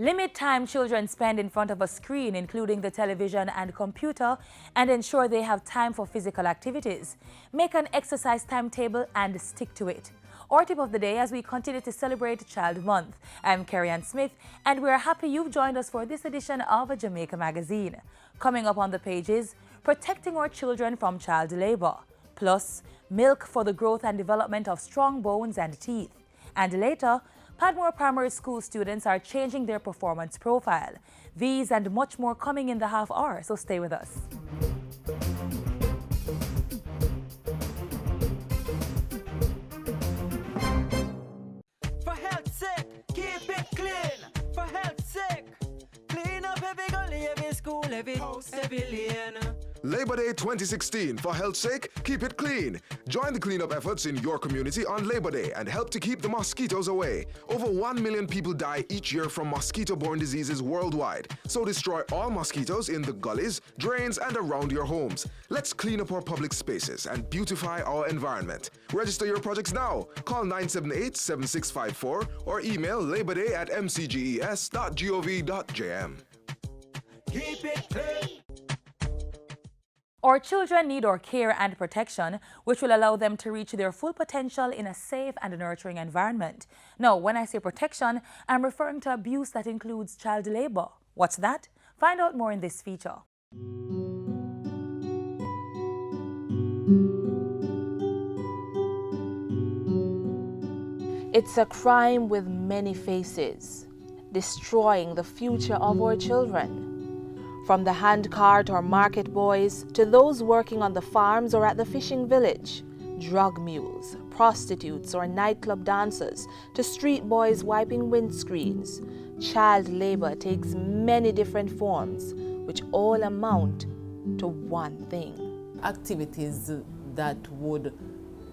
Limit time children spend in front of a screen, including the television and computer, and ensure they have time for physical activities. Make an exercise timetable and stick to it. Our tip of the day as we continue to celebrate Child Month. I'm Carrie-Ann Smith, and we're happy you've joined us for this edition of Jamaica Magazine. Coming up on the pages, protecting our children from child labor, plus milk for the growth and development of strong bones and teeth. And later, Padmore Primary School students are changing their performance profile. These and much more coming in the half hour, so stay with us. For health's sake, keep it clean. For health's sake, clean up every gully, every school, every house, every lane. Labor Day 2016. For health's sake, keep it clean. Join the cleanup efforts in your community on Labor Day and help to keep the mosquitoes away. Over 1 million people die each year from mosquito-borne diseases worldwide. So destroy all mosquitoes in the gullies, drains, and around your homes. Let's clean up our public spaces and beautify our environment. Register your projects now. Call 978-7654 or email laborday@mcges.gov.jm. Keep it clean. Our children need our care and protection, which will allow them to reach their full potential in a safe and nurturing environment. Now, when I say protection, I'm referring to abuse that includes child labor. What's that? Find out more in this feature. It's a crime with many faces, destroying the future of our children. From the handcart or market boys to those working on the farms or at the fishing village, drug mules, prostitutes or nightclub dancers to street boys wiping windscreens, child labor takes many different forms, which all amount to one thing. Activities that would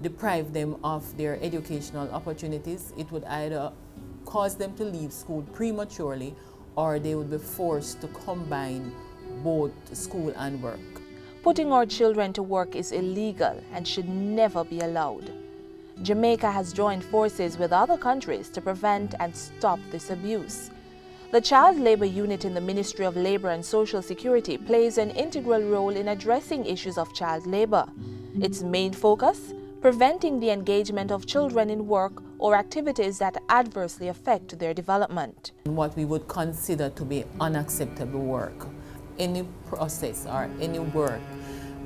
deprive them of their educational opportunities. It would either cause them to leave school prematurely, or they would be forced to combine both school and work. Putting our children to work is illegal and should never be allowed. Jamaica has joined forces with other countries to prevent and stop this abuse. The Child Labor Unit in the Ministry of Labor and Social Security plays an integral role in addressing issues of child labor. Its main focus? Preventing the engagement of children in work or activities that adversely affect their development. What we would consider to be unacceptable work. Any process or any work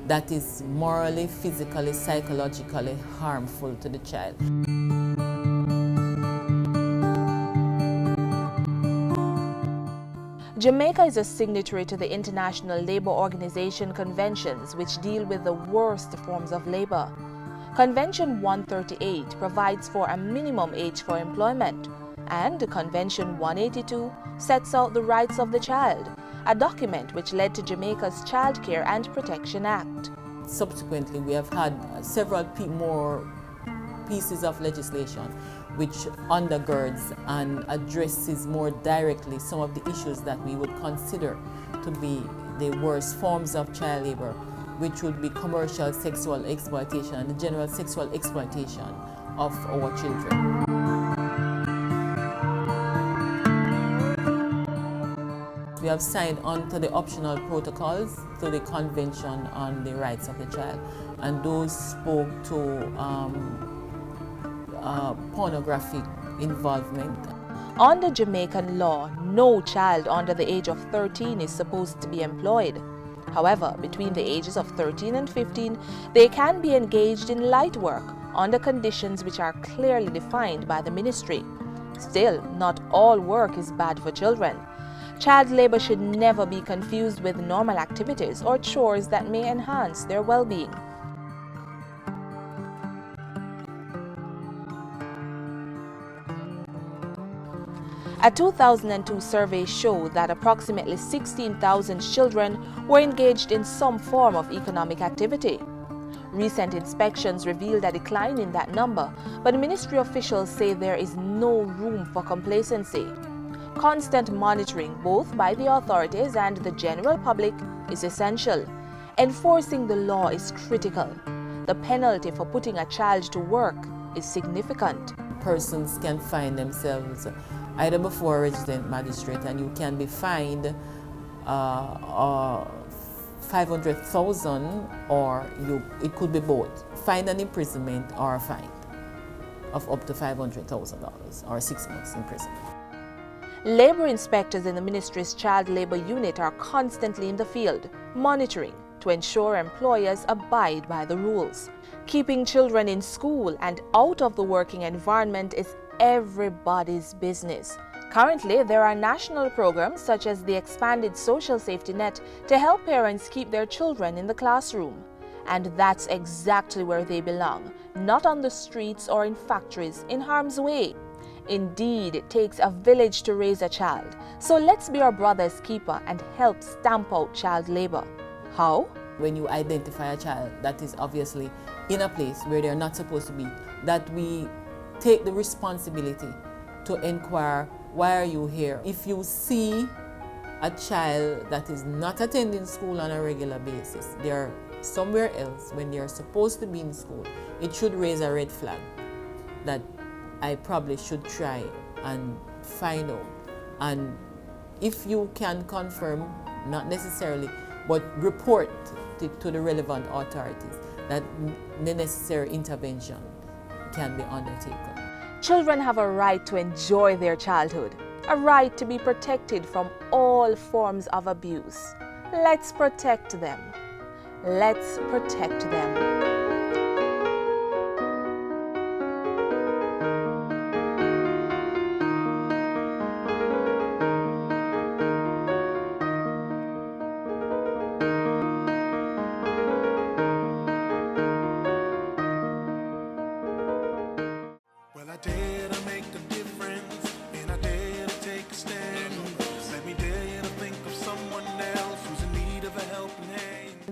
that is morally, physically, psychologically harmful to the child. Jamaica is a signatory to the International Labour Organization conventions which deal with the worst forms of labor. Convention 138 provides for a minimum age for employment, and Convention 182 sets out the rights of the child, a document which led to Jamaica's Child Care and Protection Act. Subsequently, we have had several more pieces of legislation which undergirds and addresses more directly some of the issues that we would consider to be the worst forms of child labor, which would be commercial sexual exploitation and the general sexual exploitation of our children. We have signed on to the optional protocols to the Convention on the Rights of the Child, and those spoke to pornographic involvement. Under Jamaican law, no child under the age of 13 is supposed to be employed. However, between the ages of 13 and 15, they can be engaged in light work under conditions which are clearly defined by the ministry. Still, not all work is bad for children. Child labor should never be confused with normal activities or chores that may enhance their well-being. A 2002 survey showed that approximately 16,000 children were engaged in some form of economic activity. Recent inspections revealed a decline in that number, but ministry officials say there is no room for complacency. Constant monitoring, both by the authorities and the general public, is essential. Enforcing the law is critical. The penalty for putting a child to work is significant. Persons can find themselves either before a resident magistrate, and you can be fined 500,000, or it could be both, fine and imprisonment, or a fine of up to $500,000 or 6 months imprisonment. Labor inspectors in the ministry's child labor unit are constantly in the field, monitoring to ensure employers abide by the rules. Keeping children in school and out of the working environment is everybody's business. Currently, there are national programs such as the expanded social safety net to help parents keep their children in the classroom. And that's exactly where they belong, not on the streets or in factories in harm's way. Indeed, it takes a village to raise a child. So let's be our brother's keeper and help stamp out child labor. How? When you identify a child that is obviously in a place where they're not supposed to be, that we take the responsibility to inquire, why are you here? If you see a child that is not attending school on a regular basis, they're somewhere else when they're supposed to be in school, it should raise a red flag that I probably should try and find out. And if you can confirm, not necessarily, but report to the relevant authorities, that the necessary intervention can be undertaken. Children have a right to enjoy their childhood, a right to be protected from all forms of abuse. Let's protect them. Let's protect them.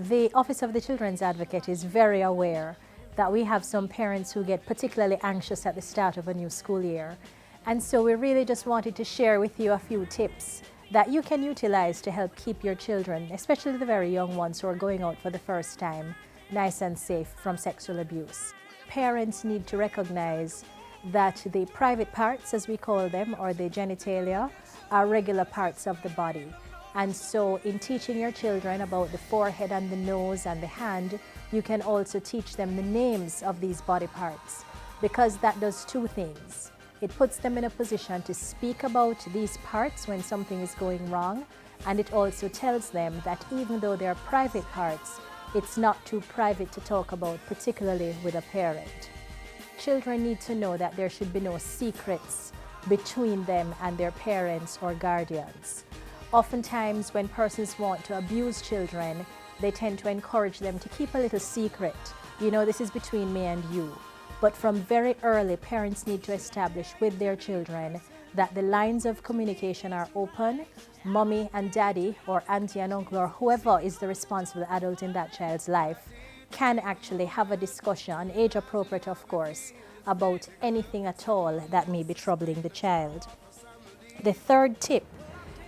The Office of the Children's Advocate is very aware that we have some parents who get particularly anxious at the start of a new school year. And so we really just wanted to share with you a few tips that you can utilize to help keep your children, especially the very young ones who are going out for the first time, nice and safe from sexual abuse. Parents need to recognize that the private parts, as we call them, or the genitalia, are regular parts of the body. And so in teaching your children about the forehead and the nose and the hand, you can also teach them the names of these body parts, because that does two things. It puts them in a position to speak about these parts when something is going wrong, and it also tells them that even though they're private parts, it's not too private to talk about, particularly with a parent. Children need to know that there should be no secrets between them and their parents or guardians. Oftentimes, when persons want to abuse children, they tend to encourage them to keep a little secret. You know, this is between me and you. But from very early, parents need to establish with their children that the lines of communication are open. Mommy and daddy, or auntie and uncle, or whoever is the responsible adult in that child's life, can actually have a discussion, age appropriate of course, about anything at all that may be troubling the child. The third tip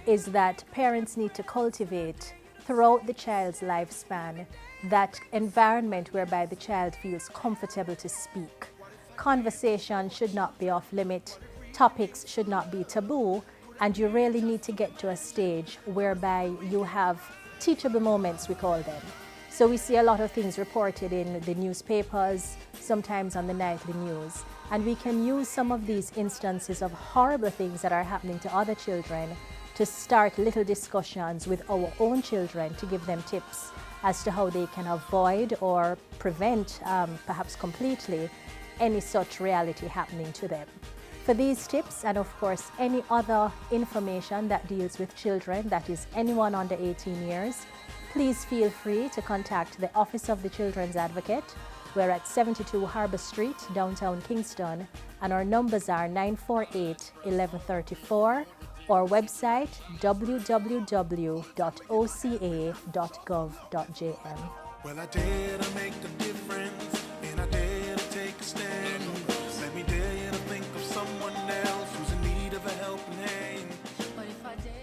is that parents need to cultivate throughout the child's lifespan that environment whereby the child feels comfortable to speak. Conversation should not be off limit, topics should not be taboo, and you really need to get to a stage whereby you have teachable moments, we call them. So we see a lot of things reported in the newspapers, sometimes on the nightly news, and we can use some of these instances of horrible things that are happening to other children to start little discussions with our own children to give them tips as to how they can avoid or prevent, perhaps completely, any such reality happening to them. For these tips, and of course any other information that deals with children, that is anyone under 18 years, please feel free to contact the Office of the Children's Advocate. We're at 72 Harbour Street, downtown Kingston, and our numbers are 948-1134, or website www.oca.gov.jm. Well, I dare to make a difference, and I dare to take a stand. Let me dare you to think of someone else who's in need of a helping hand. But if I dare...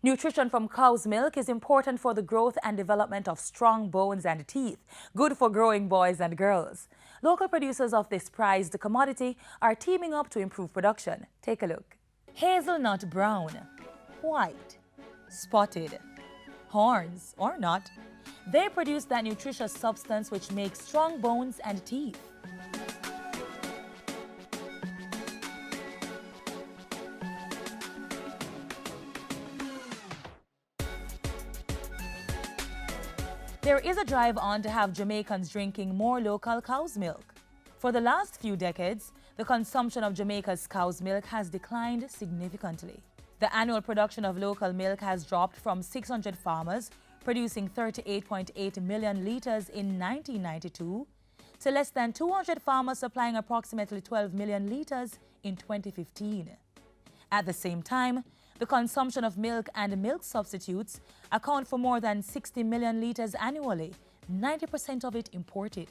Nutrition from cow's milk is important for the growth and development of strong bones and teeth, good for growing boys and girls. Local producers of this prized commodity are teaming up to improve production. Take a look. Hazelnut brown, white, spotted, horns or not, they produce that nutritious substance which makes strong bones and teeth. There is a drive on to have Jamaicans drinking more local cow's milk. For the last few decades, the consumption of Jamaica's cow's milk has declined significantly. The annual production of local milk has dropped from 600 farmers producing 38.8 million litres in 1992 to less than 200 farmers supplying approximately 12 million litres in 2015. At the same time, the consumption of milk and milk substitutes account for more than 60 million litres annually, 90% of it imported.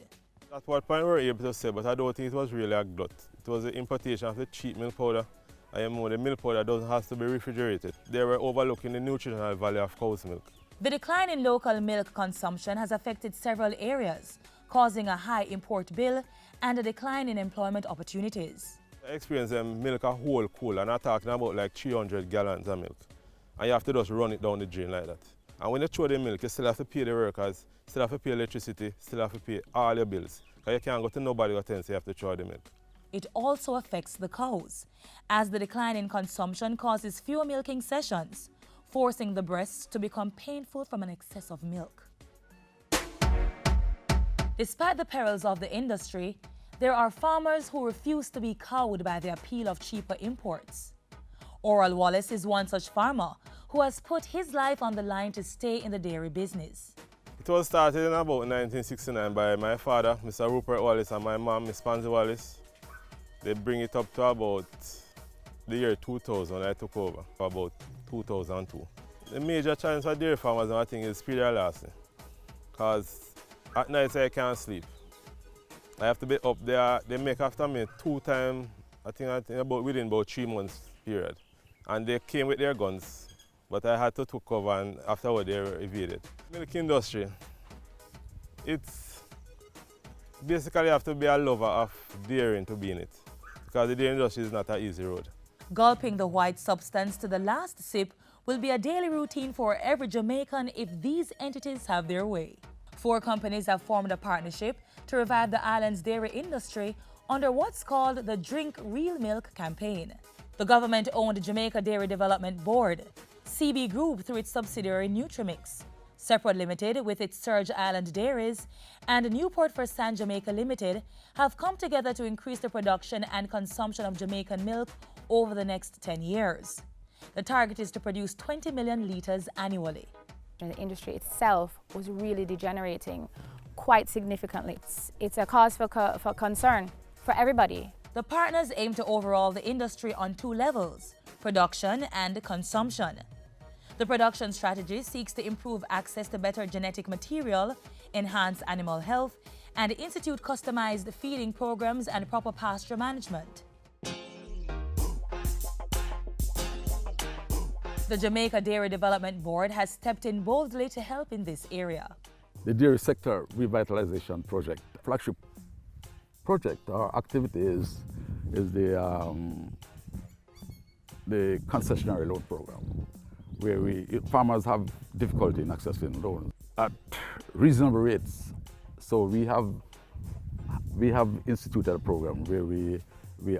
At what point we were able to say, but I don't think it was really a glut. It was the importation of the cheap milk powder. The milk powder doesn't have to be refrigerated. They were overlooking the nutritional value of cow's milk. The decline in local milk consumption has affected several areas, causing a high import bill and a decline in employment opportunities. I experienced milk a whole cool, and I'm talking about like 300 gallons of milk. And you have to just run it down the drain like that. And when you throw the milk, you still have to pay the workers, still have to pay electricity, still have to pay all your bills. Because you can't go to nobody who tells you have to throw the milk. It also affects the cows, as the decline in consumption causes fewer milking sessions, forcing the breasts to become painful from an excess of milk. Despite the perils of the industry, there are farmers who refuse to be cowed by the appeal of cheaper imports. Oral Wallace is one such farmer who has put his life on the line to stay in the dairy business. It was started in about 1969 by my father, Mr. Rupert Wallace, and my mom, Miss Pansy Wallace. They bring it up to about the year 2000 when I took over, about 2002. The major challenge for dairy farmers, I think, is period lasting. Because at night I can't sleep. I have to be up there. They make after me 2 times, I think within about 3 months period. And they came with their guns, but I had to take cover, and afterward they were evaded. Milk industry, it's basically you have to be a lover of dairying to be in it, because the dairy industry is not an easy road. Gulping the white substance to the last sip will be a daily routine for every Jamaican if these entities have their way. 4 companies have formed a partnership to revive the island's dairy industry under what's called the Drink Real Milk campaign. The government-owned Jamaica Dairy Development Board, CB Group through its subsidiary Nutrimix, Separate Limited with its Surge Island Dairies, and Newport for San Jamaica Limited have come together to increase the production and consumption of Jamaican milk over the next 10 years. The target is to produce 20 million litres annually. The industry itself was really degenerating quite significantly. It's a cause for concern for everybody. The partners aim to overhaul the industry on 2 levels, production and consumption. The production strategy seeks to improve access to better genetic material, enhance animal health, and institute customized feeding programs and proper pasture management. The Jamaica Dairy Development Board has stepped in boldly to help in this area. The Dairy Sector Revitalization Project, flagship project or activity is the concessionary loan program, where farmers have difficulty in accessing loans at reasonable rates. So we have instituted a program where we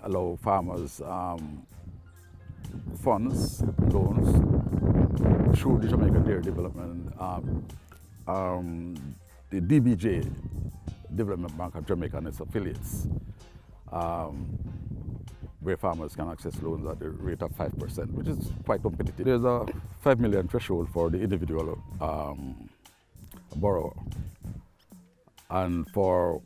allow farmers funds, loans through the Jamaica Dairy Development, the DBJ, Development Bank of Jamaica and its affiliates, where farmers can access loans at the rate of 5%, which is quite competitive. There's a 5 million threshold for the individual borrower, and for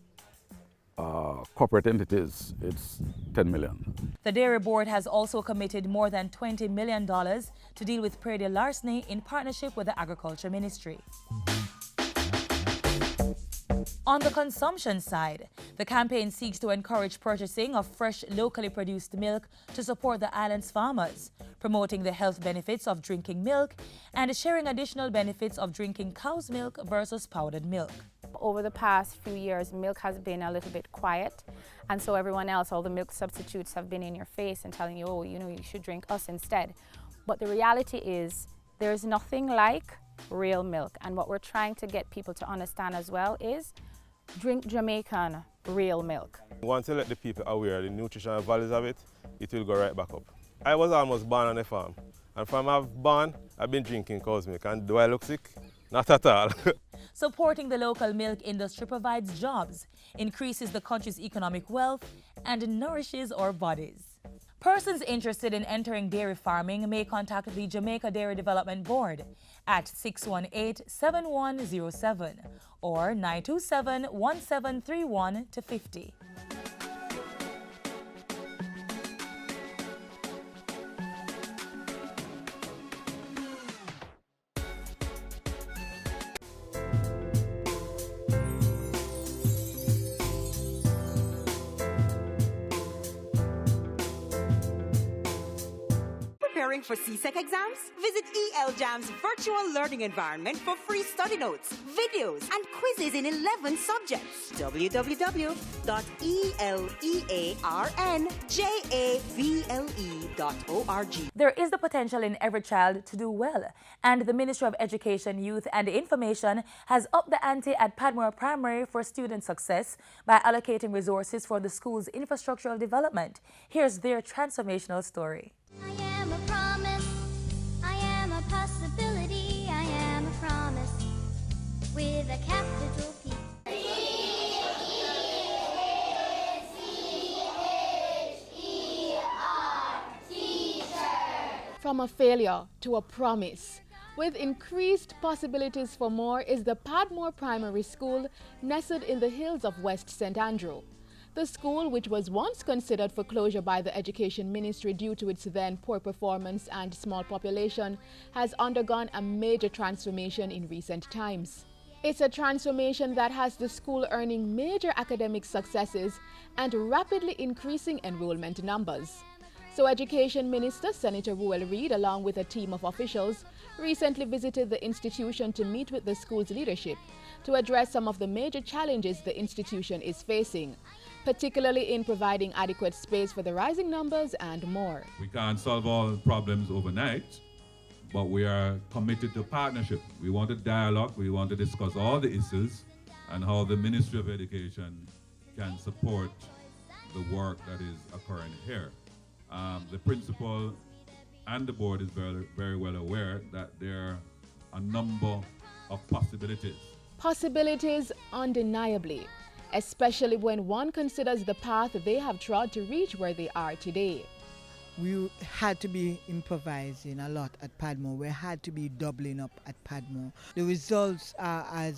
corporate entities, it's 10 million. The Dairy Board has also committed more than $20 million to deal with prairie larceny in partnership with the Agriculture Ministry. On the consumption side, the campaign seeks to encourage purchasing of fresh, locally produced milk to support the island's farmers, promoting the health benefits of drinking milk and sharing additional benefits of drinking cow's milk versus powdered milk. Over the past few years, milk has been a little bit quiet, and so everyone else, all the milk substitutes have been in your face and telling you, oh, you know, you should drink us instead. But the reality is there's nothing like real milk, and what we're trying to get people to understand as well is drink Jamaican real milk. Once you let the people aware of the nutritional values of it, it will go right back up. I was almost born on a farm, and from I've born, I've been drinking cow's milk, and do I look sick? Not at all. Supporting the local milk industry provides jobs, increases the country's economic wealth, and nourishes our bodies. Persons interested in entering dairy farming may contact the Jamaica Dairy Development Board at 618-7107 or 927-1731-50. Preparing for CSEC exams? Visit ELJAM's virtual learning environment for free study notes, videos, and quizzes in 11 subjects. www.elearnjavle.org. There is the potential in every child to do well, and the Ministry of Education, Youth and Information has upped the ante at Padmore Primary for student success by allocating resources for the school's infrastructural development. Here's their transformational story. I am a promise, I am a possibility, I am a promise with a capital P. From a failure to a promise, with increased possibilities for more, is the Padmore Primary School nestled in the hills of West St. Andrew. The school, which was once considered for closure by the Education Ministry due to its then poor performance and small population, has undergone a major transformation in recent times. It's a transformation that has the school earning major academic successes and rapidly increasing enrollment numbers. So Education Minister Senator Ruel Reid, along with a team of officials, recently visited the institution to meet with the school's leadership to address some of the major challenges the institution is facing, particularly in providing adequate space for the rising numbers and more. We can't solve all problems overnight, but we are committed to partnership. We want to dialogue, we want to discuss all the issues and how the Ministry of Education can support the work that is occurring here. The principal and the board is very well aware that there are a number of possibilities. Possibilities undeniably, especially when one considers the path they have trod to reach where they are today. We had to be improvising a lot at Padmore. We had to be doubling up at Padmore. The results are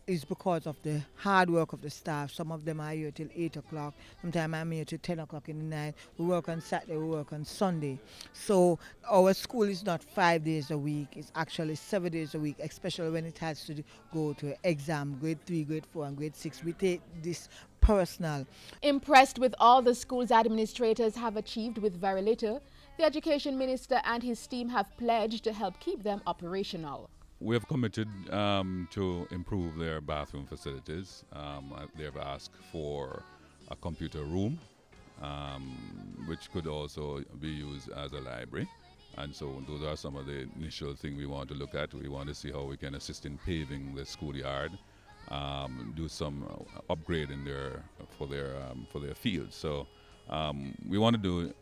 is because of the hard work of the staff. Some of them are here till 8 o'clock. Sometimes I'm here till 10 o'clock in the night. We work on Saturday, we work on Sunday. So our school is not 5 days a week. It's actually 7 days a week, especially when it has to go to exam, grade 3, grade 4, and grade 6. We take this personal. Impressed with all the school's administrators have achieved with very little, the Education Minister and his team have pledged to help keep them operational. We have committed to improve their bathroom facilities. They have asked for a computer room, which could also be used as a library. And so those are some of the initial things we want to look at. We want to see how we can assist in paving the schoolyard, do some upgrading for their fields. So we want to do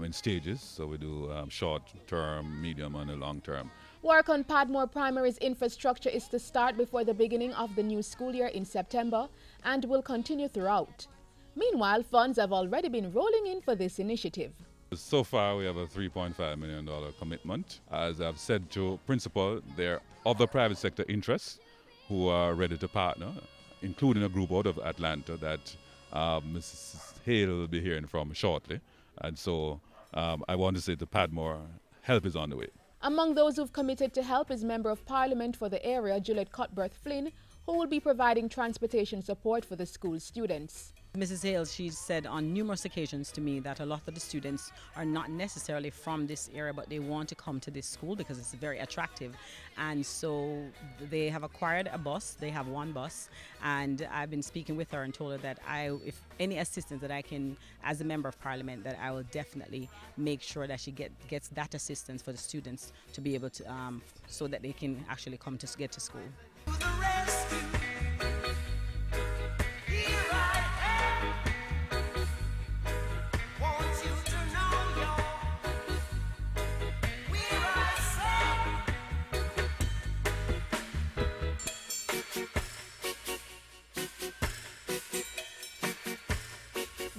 in stages. So we do short term, medium, and a long term. Work on Padmore Primary's infrastructure is to start before the beginning of the new school year in September and will continue throughout. Meanwhile, funds have already been rolling in for this initiative. So far, we have a $3.5 million commitment. As I've said to principal, there are other private sector interests who are ready to partner, including a group out of Atlanta that Mrs. Hale will be hearing from shortly. And so I want to say to Padmore, help is on the way. Among those who've committed to help is Member of Parliament for the area, Juliet Cuthbert Flynn, who will be providing transportation support for the school students. Mrs. Hales, she said on numerous occasions to me that a lot of the students are not necessarily from this area, but they want to come to this school because it's very attractive. And so they have acquired a bus. They have one bus. And I've been speaking with her and told her that if any assistance that I can, as a member of parliament, that I will definitely make sure that she gets that assistance for the students to be able to, so that they can actually come to get to school.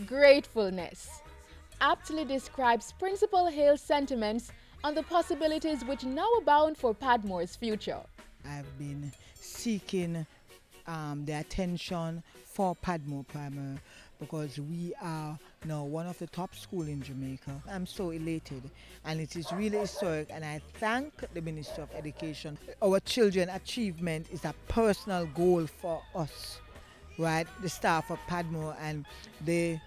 Gratefulness aptly describes Principal Hale's sentiments on the possibilities which now abound for Padmore's future. I've been seeking the attention for Padmore Primary because we are now one of the top schools in Jamaica. I'm so elated, and it is really historic, and I thank the Ministry of Education. Our children's achievement is a personal goal for us, right? The staff of Padmore, and the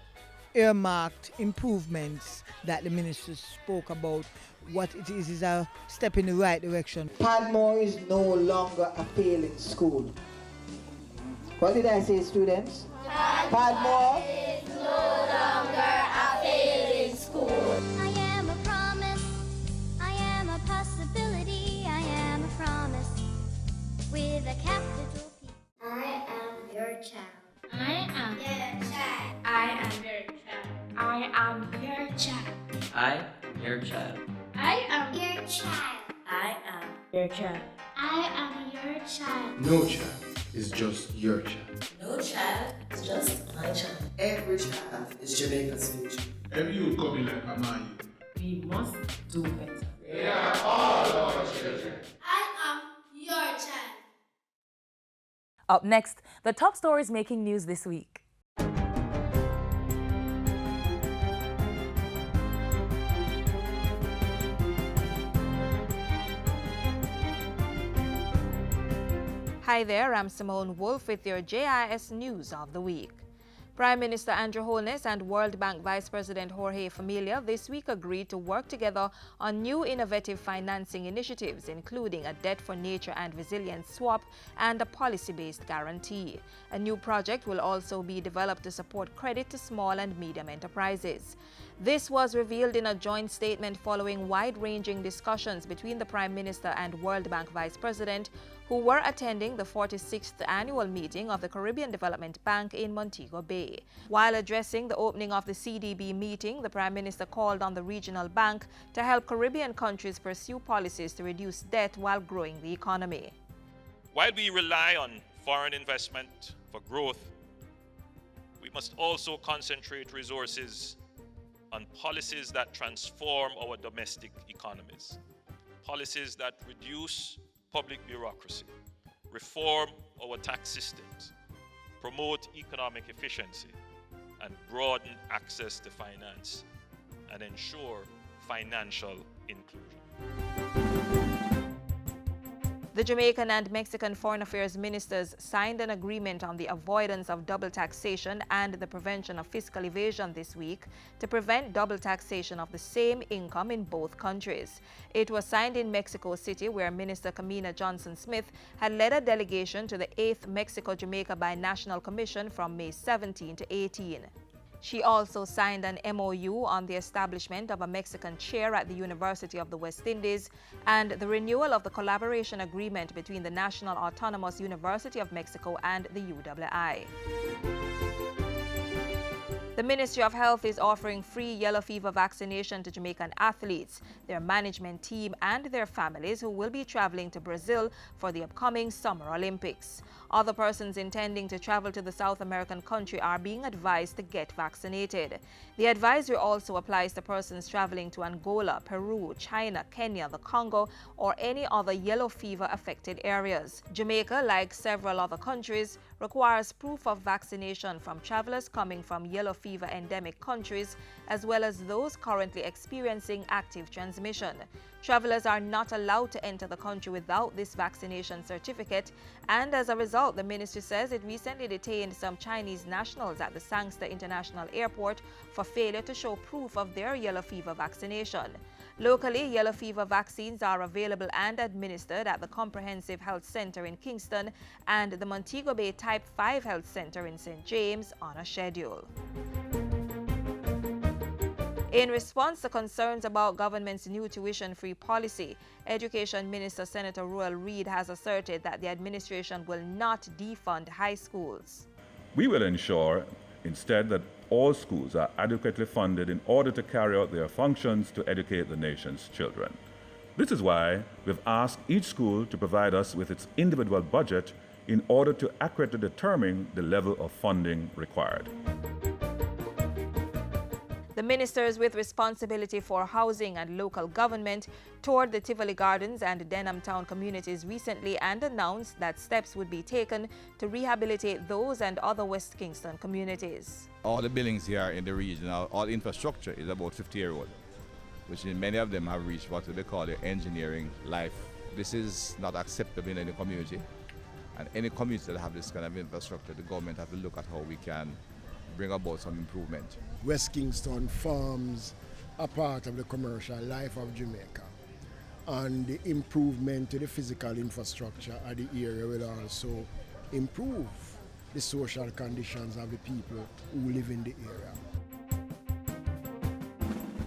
earmarked improvements that the minister spoke about. What it is a step in the right direction. Padmore is no longer a failing school. What did I say, students? Padmore is no longer a failing school. I am a promise. I am a possibility. I am a promise with a capital P. I am your child. I am your child. I am your child. I am your child. I am your child. I am your child. I am your child. I am your child. No child is just your child. No child is just my child. Every child is Jamaica's future. Every youth coming like Mama, we must do better. They are all our children. I am your child. Up next, the top stories making news this week. Hi there, I'm Simone Wolf with your JIS News of the Week. Prime Minister Andrew Holness and World Bank Vice President Jorge Familia this week agreed to work together on new innovative financing initiatives, including a Debt for Nature and Resilience swap and a policy-based guarantee. A new project will also be developed to support credit to small and medium enterprises. This was revealed in a joint statement following wide-ranging discussions between the Prime Minister and World Bank Vice President, who were attending the 46th annual meeting of the Caribbean Development Bank in Montego Bay. While addressing the opening of the CDB meeting, the Prime Minister called on the regional bank to help Caribbean countries pursue policies to reduce debt while growing the economy. While we rely on foreign investment for growth, we must also concentrate resources on policies that transform our domestic economies, policies that reduce public bureaucracy, reform our tax systems, promote economic efficiency, and broaden access to finance, and ensure financial inclusion. The Jamaican and Mexican Foreign Affairs ministers signed an agreement on the avoidance of double taxation and the prevention of fiscal evasion this week to prevent double taxation of the same income in both countries. It was signed in Mexico City, where Minister Camina Johnson-Smith had led a delegation to the 8th Mexico-Jamaica Binational Commission from May 17 to 18. She also signed an MOU on the establishment of a Mexican chair at the University of the West Indies and the renewal of the collaboration agreement between the National Autonomous University of Mexico and the UWI. The Ministry of Health is offering free yellow fever vaccination to Jamaican athletes, their management team, and their families who will be traveling to Brazil for the upcoming Summer Olympics. Other persons intending to travel to the South American country are being advised to get vaccinated. The advisory also applies to persons traveling to Angola, Peru, China, Kenya, the Congo, or any other yellow fever affected areas. Jamaica, like several other countries, requires proof of vaccination from travelers coming from yellow fever endemic countries, as well as those currently experiencing active transmission. Travelers are not allowed to enter the country without this vaccination certificate, and as a result, the ministry says it recently detained some Chinese nationals at the Sangster International Airport for failure to show proof of their yellow fever vaccination. Locally, yellow fever vaccines are available and administered at the Comprehensive Health Center in Kingston and the Montego Bay Type 5 Health Center in St. James on a schedule. In response to concerns about government's new tuition-free policy, Education Minister Senator Ruel Reid has asserted that the administration will not defund high schools. We will ensure instead that all schools are adequately funded in order to carry out their functions to educate the nation's children. This is why we've asked each school to provide us with its individual budget in order to accurately determine the level of funding required. The ministers with responsibility for housing and local government toured the Tivoli Gardens and Denham Town communities recently and announced that steps would be taken to rehabilitate those and other West Kingston communities. All the buildings here in the region, all the infrastructure is about 50 years old, which many of them have reached what they call the engineering life. This is not acceptable in any community, and any community that have this kind of infrastructure, the government have to look at how we can bring about some improvement. West Kingston farms are part of the commercial life of Jamaica, and the improvement to the physical infrastructure of the area will also improve the social conditions of the people who live in the area.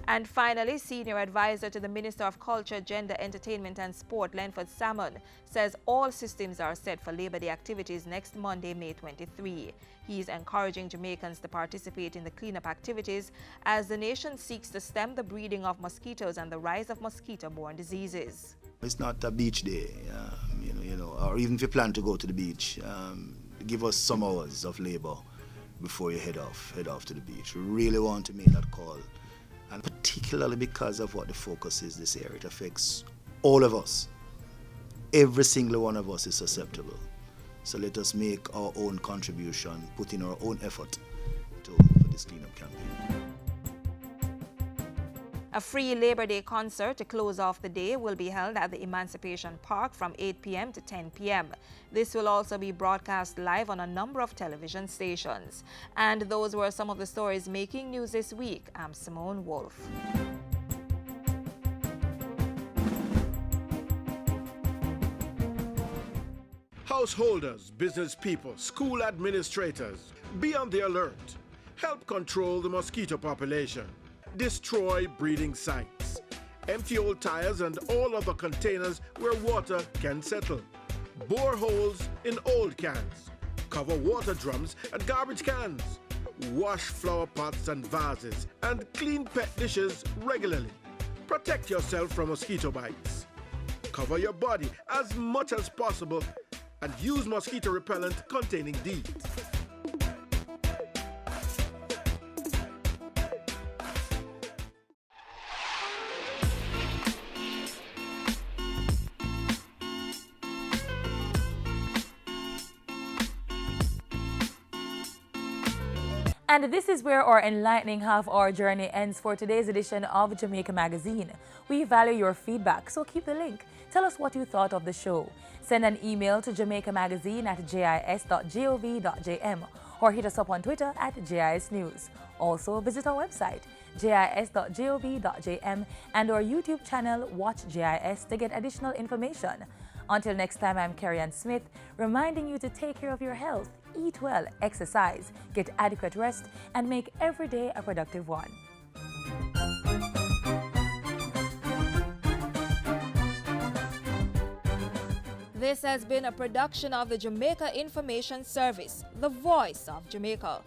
And finally, Senior Advisor to the Minister of Culture, Gender, Entertainment and Sport, Lenford Salmon, says all systems are set for Labor Day activities next Monday, May 23. He is encouraging Jamaicans to participate in the cleanup activities as the nation seeks to stem the breeding of mosquitoes and the rise of mosquito-borne diseases. It's not a beach day, or even if you plan to go to the beach, give us some hours of labor before you head off to the beach. We really want to make that call. And particularly because of what the focus is this year, it affects all of us. Every single one of us is susceptible. So let us make our own contribution, put in our own effort for this cleanup campaign. A free Labor Day concert to close off the day will be held at the Emancipation Park from 8 p.m. to 10 p.m. This will also be broadcast live on a number of television stations. And those were some of the stories making news this week. I'm Simone Wolf. Householders, business people, school administrators, be on the alert. Help control the mosquito population. Destroy breeding sites. Empty old tires and all other containers where water can settle. Bore holes in old cans. Cover water drums and garbage cans. Wash flower pots and vases and clean pet dishes regularly. Protect yourself from mosquito bites. Cover your body as much as possible and use mosquito repellent containing DEET. And this is where our enlightening half-hour journey ends for today's edition of Jamaica Magazine. We value your feedback, so keep the link. Tell us what you thought of the show. Send an email to jamaicamagazine@jis.gov.jm or hit us up on Twitter @JISNews. Also, visit our website, jis.gov.jm, and our YouTube channel, Watch JIS, to get additional information. Until next time, I'm Carrie-Ann Smith, reminding you to take care of your health, eat well, exercise, get adequate rest, and make every day a productive one. This has been a production of the Jamaica Information Service, the voice of Jamaica.